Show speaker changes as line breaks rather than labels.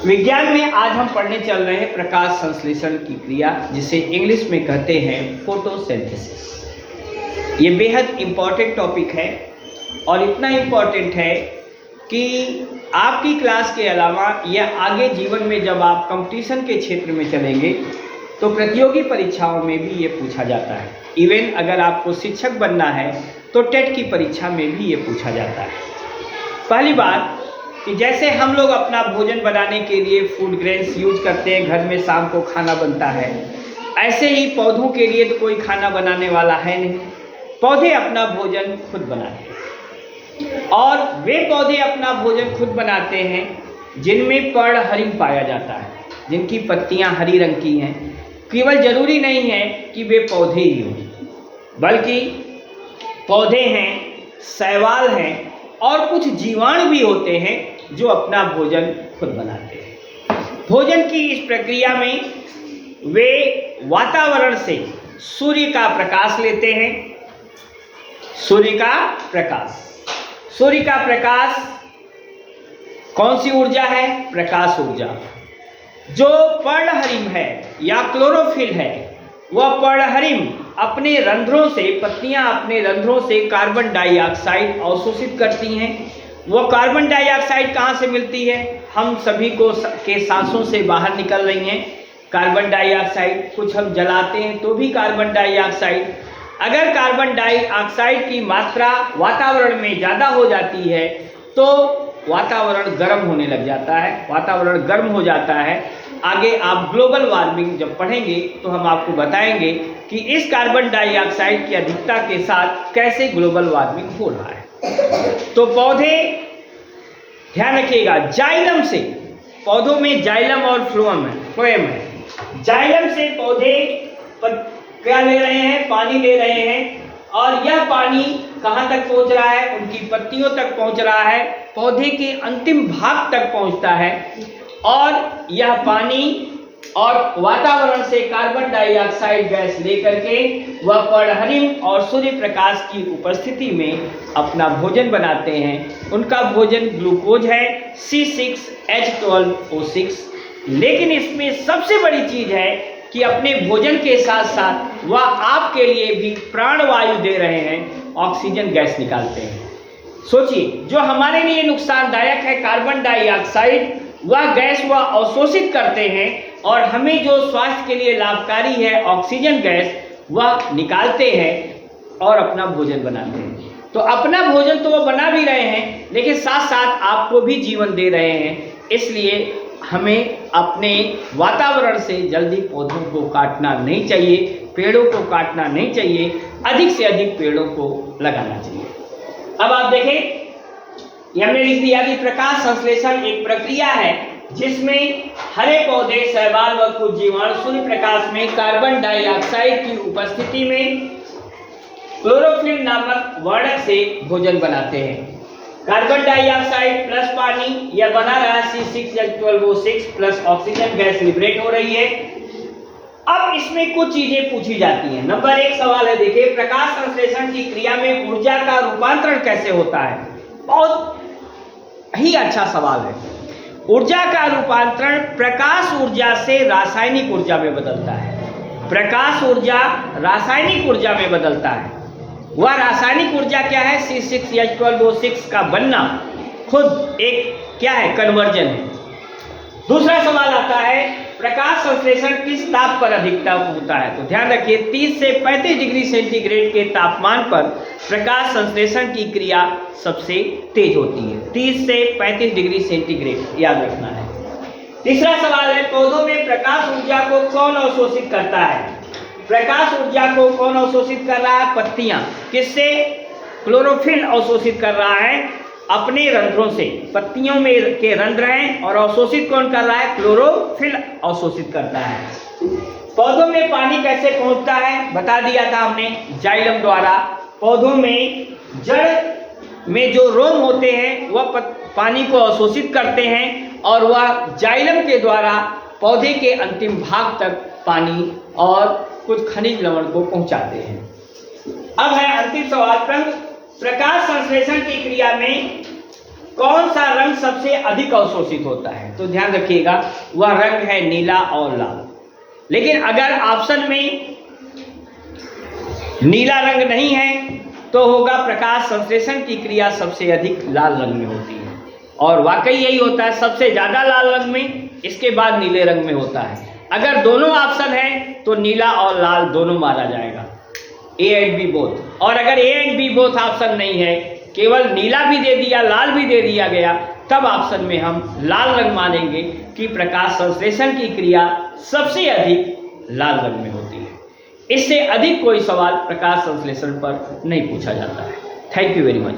विज्ञान में आज हम पढ़ने चल रहे हैं प्रकाश संश्लेषण की क्रिया, जिसे इंग्लिश में कहते हैं फोटोसिंथेसिस। ये बेहद इम्पॉर्टेंट टॉपिक है और इतना इम्पॉर्टेंट है कि आपकी क्लास के अलावा या आगे जीवन में जब आप कंपटीशन के क्षेत्र में चलेंगे तो प्रतियोगी परीक्षाओं में भी ये पूछा जाता है। इवन अगर आपको शिक्षक बनना है तो टेट की परीक्षा में भी ये पूछा जाता है। पहली बात कि जैसे हम लोग अपना भोजन बनाने के लिए फूड ग्रेन्स यूज करते हैं, घर में शाम को खाना बनता है, ऐसे ही पौधों के लिए तो कोई खाना बनाने वाला है नहीं। पौधे अपना भोजन खुद बनाते हैं और वे पौधे अपना भोजन खुद बनाते हैं जिनमें पर्णहरिम पाया जाता है, जिनकी पत्तियां हरी रंग की हैं। केवल जरूरी नहीं है कि वे पौधे ही हों, बल्कि पौधे हैं, शैवाल हैं और कुछ जीवाणु भी होते हैं जो अपना भोजन खुद बनाते हैं। भोजन की इस प्रक्रिया में वे वातावरण से सूर्य का प्रकाश लेते हैं। सूर्य का प्रकाश कौन सी ऊर्जा है? प्रकाश ऊर्जा। जो पर्णहरिम है या क्लोरोफिल है, वह पर्णहरिम अपने रंध्रों से, पत्तियां अपने रंध्रों से कार्बन डाइऑक्साइड अवशोषित करती हैं। वह कार्बन डाइऑक्साइड कहाँ से मिलती है? हम सभी को के सांसों से बाहर निकल रही हैं कार्बन डाइऑक्साइड। कुछ हम जलाते हैं तो भी कार्बन डाइऑक्साइड। अगर कार्बन डाइऑक्साइड की मात्रा वातावरण में ज़्यादा हो जाती है तो वातावरण गर्म होने लग जाता है। वातावरण गर्म हो जाता है। आगे आप ग्लोबल वार्मिंग जब पढ़ेंगे तो हम आपको बताएंगे कि इस कार्बन डाइऑक्साइड की अधिकता के साथ कैसे ग्लोबल वार्मिंग हो रहा है। तो पौधे, ध्यान रखिएगा, जाइलम से, पौधों में जाइलम और फ्लोएम है। जाइलम से पौधे क्या ले रहे हैं? पानी ले रहे हैं और यह पानी कहाँ तक पहुँच रहा है? उनकी पत्तियों तक पहुँच रहा है, पौधे के अंतिम भाग तक पहुँचता है और यह पानी और वातावरण से कार्बन डाइऑक्साइड गैस लेकर के वह पर्णहरिम और सूर्य प्रकाश की उपस्थिति में अपना भोजन बनाते हैं। उनका भोजन ग्लूकोज है, C6H12O6। लेकिन इसमें सबसे बड़ी चीज़ है कि अपने भोजन के साथ साथ वह आपके लिए भी प्राणवायु दे रहे हैं, ऑक्सीजन गैस निकालते हैं। सोचिए, जो हमारे लिए नुकसानदायक है कार्बन डाइऑक्साइड, वह गैस वह अवशोषित करते हैं और हमें जो स्वास्थ्य के लिए लाभकारी है ऑक्सीजन गैस, वह निकालते हैं और अपना भोजन बनाते हैं। तो अपना भोजन तो वह बना भी रहे हैं, लेकिन साथ साथ आपको भी जीवन दे रहे हैं। इसलिए हमें अपने वातावरण से जल्दी पौधों को काटना नहीं चाहिए, पेड़ों को काटना नहीं चाहिए, अधिक से अधिक पेड़ों को लगाना चाहिए। अब आप देखें, हमने लिख दिया कि प्रकाश संश्लेषण एक प्रक्रिया है जिसमें हरे पौधे, शैवाल व कुछ जीवाणु सूर्य प्रकाश में कार्बन डाइऑक्साइड की उपस्थिति में क्लोरोफिल नामक वर्णक से भोजन बनाते हैं। कार्बन डाइऑक्साइड प्लस पानी, यह बना रहा है C6H12O6 plus oxygen gas liberate हो रही है। अब इसमें कुछ चीजें पूछी जाती हैं। नंबर 1 सवाल है, देखिए, प्रकाश संश्लेषण की क्रिया में ऊर्जा का रूपांतरण कैसे होता है? बहुत ही अच्छा सवाल है। ऊर्जा का रूपांतरण प्रकाश ऊर्जा से रासायनिक ऊर्जा में बदलता है। प्रकाश ऊर्जा रासायनिक ऊर्जा में बदलता है। वह रासायनिक ऊर्जा क्या है? C6H12O6 का बनना खुद एक क्या है? कन्वर्जन है। दूसरा सवाल आता है, प्रकाश संश्लेषण किस ताप पर अधिकतम होता है? तो ध्यान रखिए, 30 से 35 डिग्री सेंटीग्रेड के तापमान पर प्रकाश संश्लेषण की क्रिया सबसे तेज होती है। 30 से 35 डिग्री सेंटीग्रेड याद रखना है। तीसरा सवाल है, पौधों में प्रकाश ऊर्जा को कौन अवशोषित करता है? प्रकाश ऊर्जा को कौन अवशोषित कर रहा है? पत्तियां। किससे? क्लोरोफिल अवशोषित कर रहा है अपने रंध्रों से। पत्तियों में के रंध्र हैं और अवशोषित कौन कर रहा है? क्लोरोफिल अवशोषित करता है। पौधों में पानी कैसे पहुंचता है? बता दिया था हमने, जाइलम द्वारा। पौधों में जड़ में जो रोम होते हैं वह पानी को अवशोषित करते हैं और वह जाइलम के द्वारा पौधे के अंतिम भाग तक पानी और कुछ खनिज लवण को पहुंचाते हैं। अब है अंतिम सवाल, प्रकाश संश्लेषण की क्रिया में कौन सा रंग सबसे अधिक अवशोषित होता है? तो ध्यान रखिएगा, वह रंग है नीला और लाल। लेकिन अगर ऑप्शन में नीला रंग नहीं है तो होगा प्रकाश संश्लेषण की क्रिया सबसे अधिक लाल रंग में होती है। और वाकई यही होता है, सबसे ज़्यादा लाल रंग में, इसके बाद नीले रंग में होता है। अगर दोनों ऑप्शन है तो नीला और लाल दोनों मारा जाएगा, ए एंड बी बोथ। और अगर A and B both option नहीं है, केवल नीला भी दे दिया लाल भी दे दिया गया, तब ऑप्शन में हम लाल रंग मानेंगे कि प्रकाश संश्लेषण की क्रिया सबसे अधिक लाल रंग में होती है। इससे अधिक कोई सवाल प्रकाश संश्लेषण पर नहीं पूछा जाता है। Thank you very much.